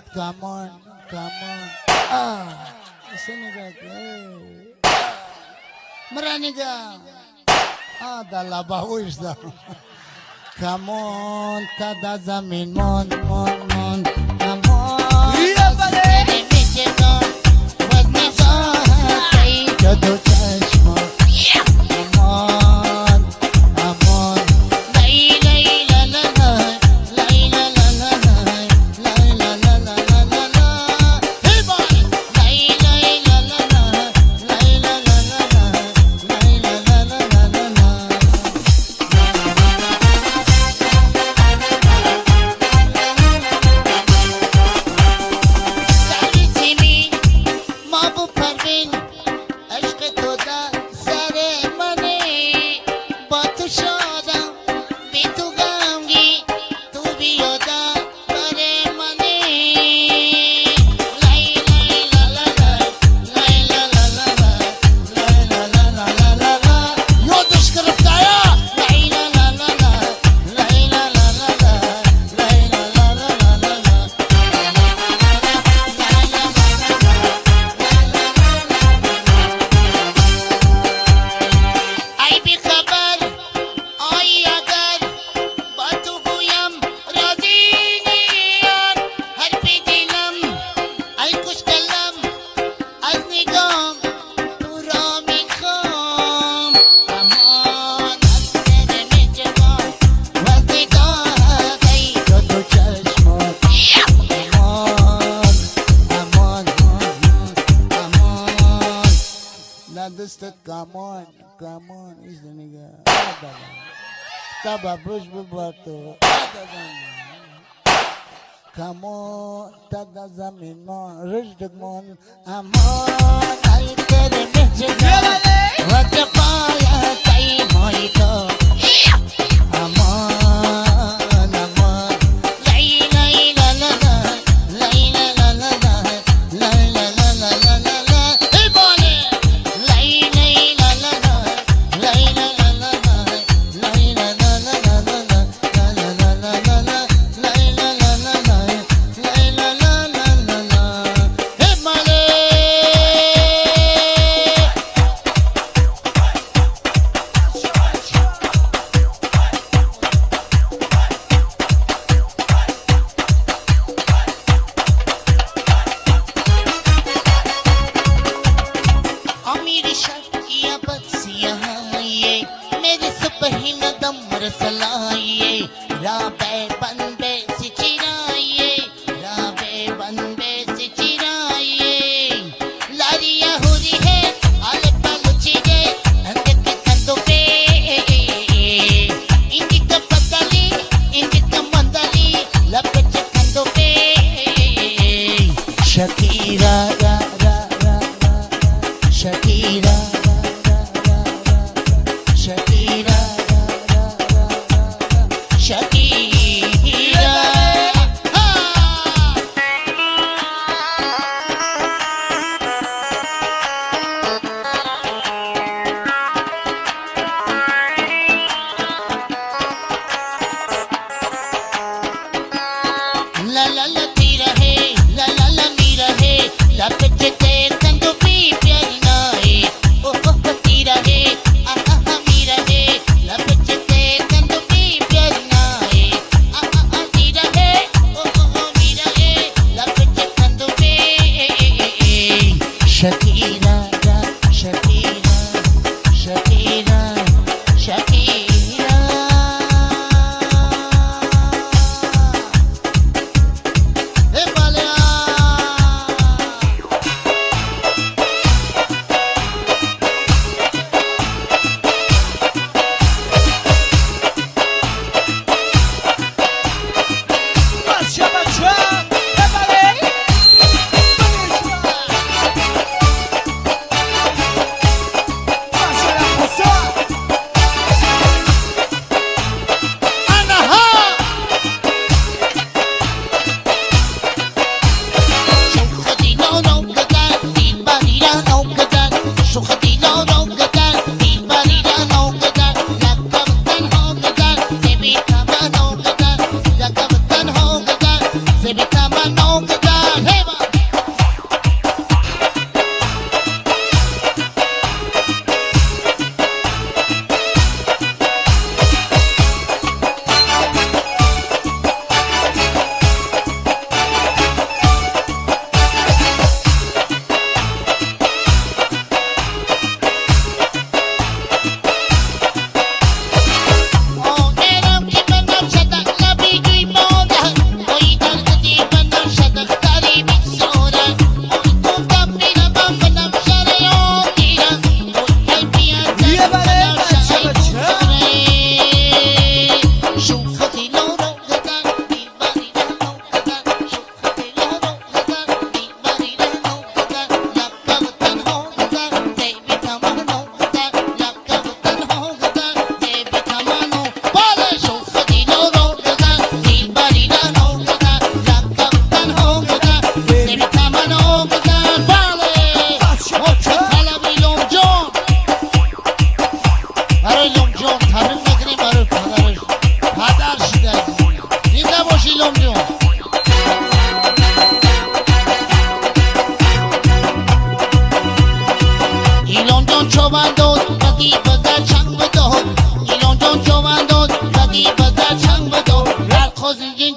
it, come on, come on. Ah, sini ka. Marani ka. Ah, dala bawis da. Come on, tada zamin, mon. Come on. Yeah, buddy. With me, so jadu chashma. Come on, come on. Understood? Come on, is the nigga. Taba brush bubato. Come on, tada zamin mon, rush the mon. I'm on, I get a message. What the fire, time, moito. I'm on.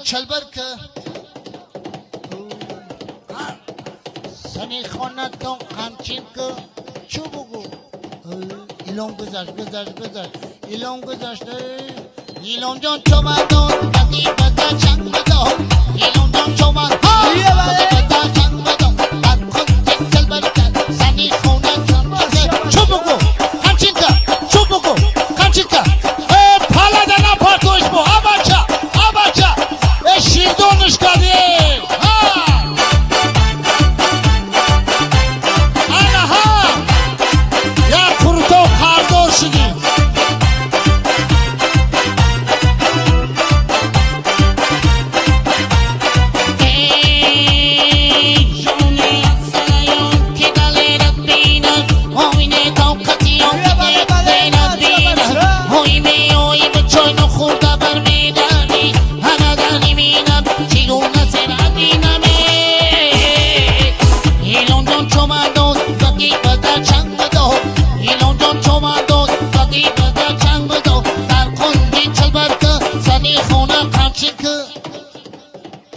چلبرک سنی خونتون قمچین که چو بگو ایلون گذشت ایلون گذشته ایلون جان چومدون بدی بدا چنگ بدو ایلون جان چومدون بدی بدا چنگ بدو بد خود چلبرک سنی خونتون چو بگو قمچین که چو بگو قمچین که پالا دنا پارتوش بو آباچا شیردونش کردیم آنها یا پروتو خاردور شدیم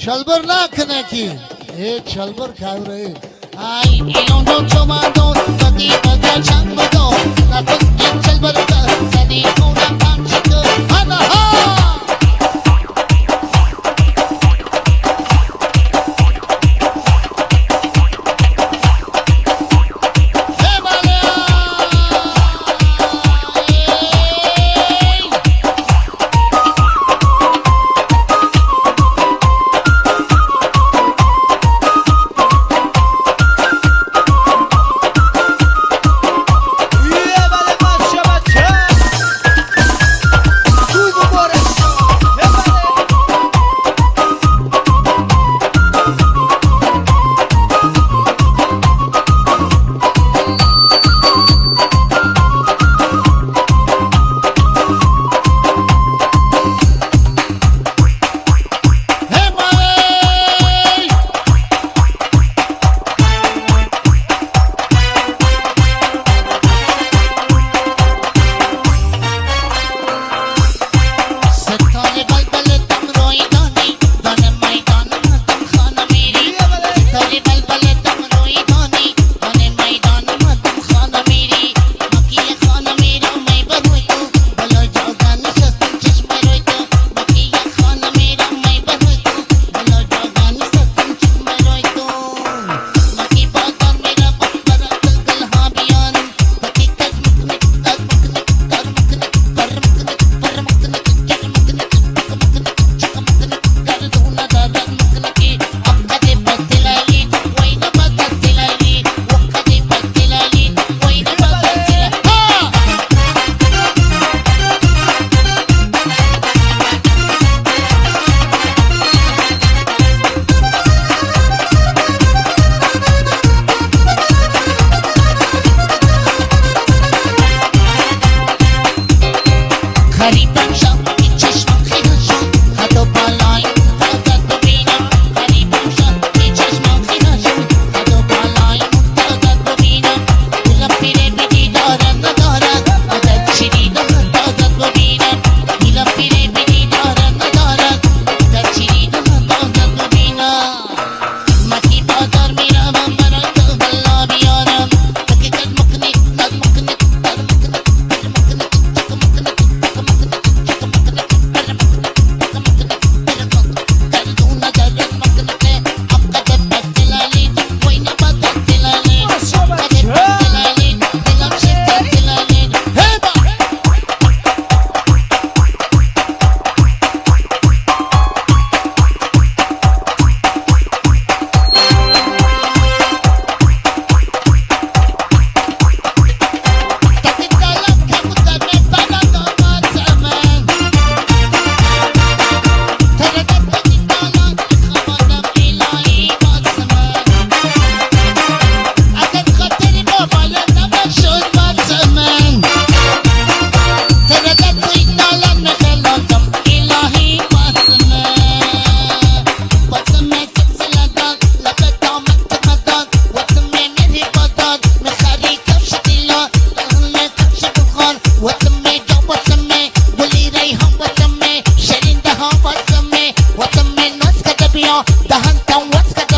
چلبر نکنه کی چلبر کار ای ایلون جون چومادون بدی بدا چنگ بدو نکن چلبر کار زنی خونم قمچین که آنها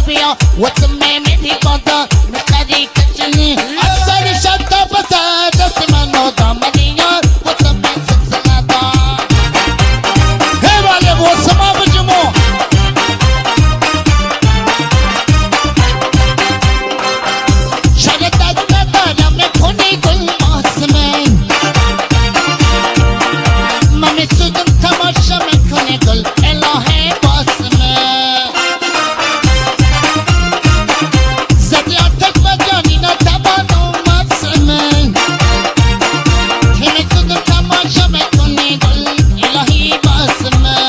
بیا وطمه میدی بادا میخری کچنی اکثر شد بسه دست منو دامنی یار وطمه سلسله دار هی بالغ وسما بجمو شرطت ندارم میکنی گل ماسمه من میسودم تماشا میکنی گل الهه باسمه زدی آتش و جانی نتبانو ماسمه میسودم تماشا میکنی گل الهی باسمه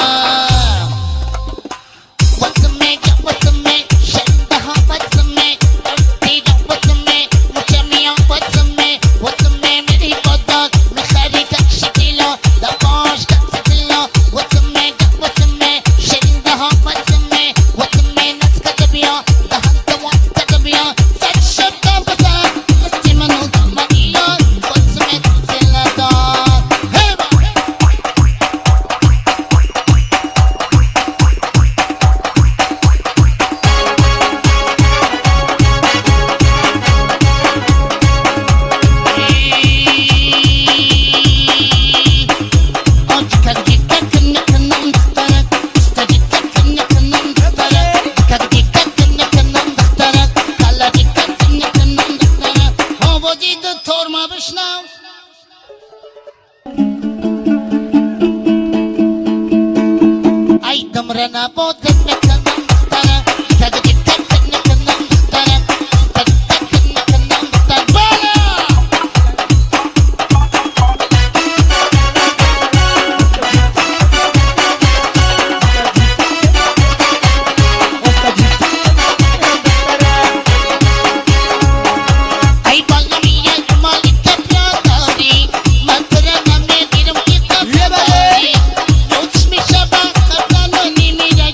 وطمه یا وطمه شنده ها وطمه دیگه وطمه مجمعی وطمه وطمه میری باداد میخری کش کیلو دواش کس کیلو وطمه یا وطمه شنده ها وطمه وطمه نسکت بیا دهن دواسته بیا سد شد بسه دستی منو دامنی یار وطمه سلسله دار هی با رنا بودت مکنم دختره تگدی تکن نکنم دختره تکن نکنم دختره بالا ای بالا میگه مالی کپلا داری من ترنا میگیرم که کپلا داری روش میشه با قبلا نمیره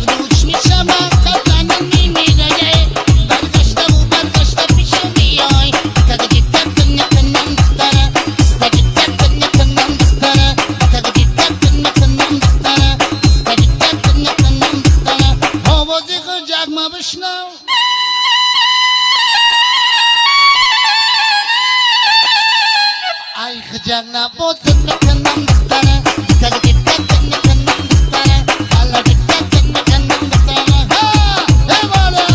روش میشه با قبلا نمیره برگشته و برگشته پیشو بیای تگدی تکن نکنم دختره تگدی تکن نکنم دختره تگدی تکن نکنم دختره تگدی تکن نکنم دختره آوازی خرجک ما بشنو ای خجل نبودت میکنم دختره تگدی تکن نکنم دختره تگدی تکن نکنم دختره ها ای بالا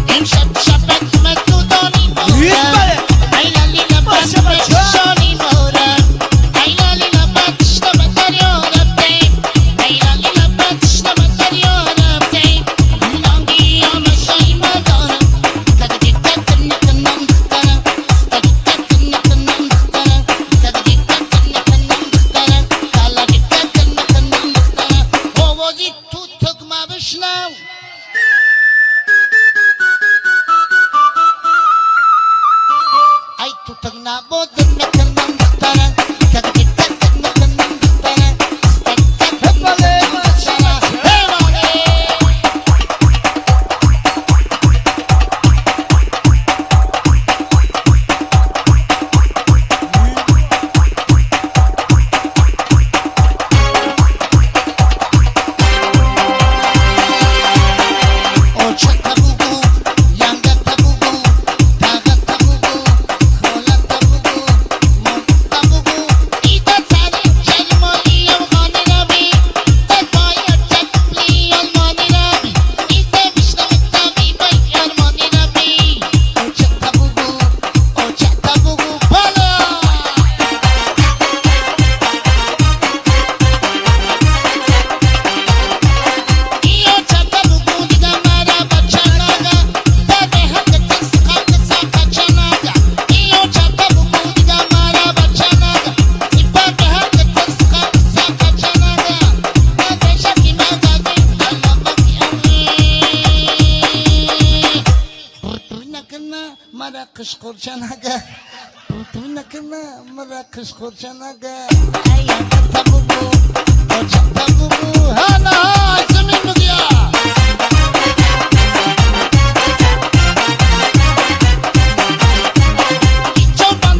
امشب شبت مدودانی باره ای لالی لبت بشانی باره ای لالی لبت اشتبه دریا رفته ای لالی لبت اشتبه دریا رفته نانگی آمشایی مدارم تگدی تکن نکنم دختره تگدی تکن نکنم دختره تگدی تکن نکنم دختره تگدی تکن نکنم دختره آوازی تو تکمه بشنو ای تو تک نبودت میکنم دختره تگدی تکن نکنم دختره تگدی تکن نکنم دختره هی بالا او چتا بگو یانگا تا بگو تاگا تا بگو خولا تا بگو من تا بگو ایتا ساری شرمالی افغانی رابی تکای چکلی آلمانی رابی ایتا بشنو تابی بای آلمانی رابی او چتا بگو بالا ایو چتا بگو دیگه مرا بچه نگه داده حق تست خلق ساقه چنگه ایو چتا بگو دیگه مرا بچه نگه ایفاده حق تست خلق ساقه چنگه داده شکی مدادی الله بکی امی برطوی نکنه مرا قشقور چنگه برطوی نکنه مرا قشقور چنگه ایو چتا بگو او چتا بگو هانا زمین بگیا ایچو بند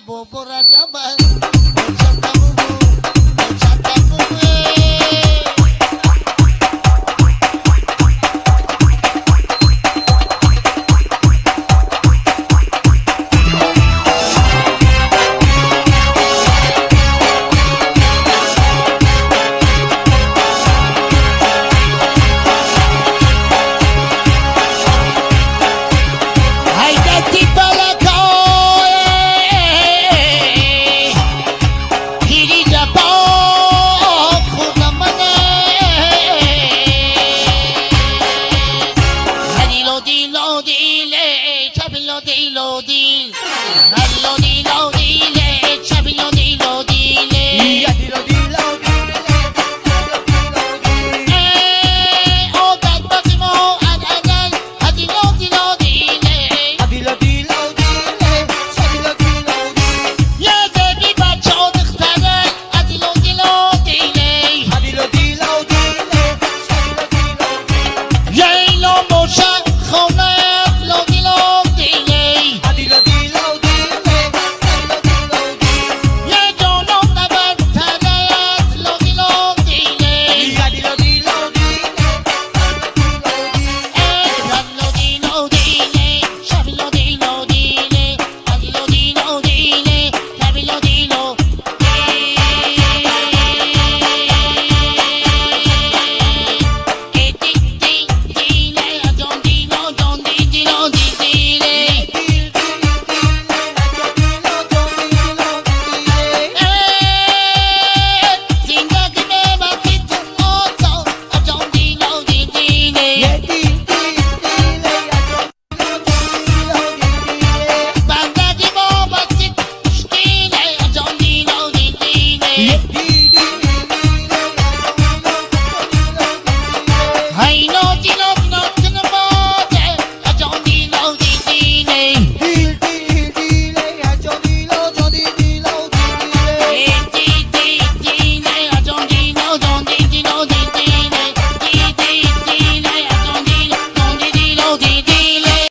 বপরা যাবা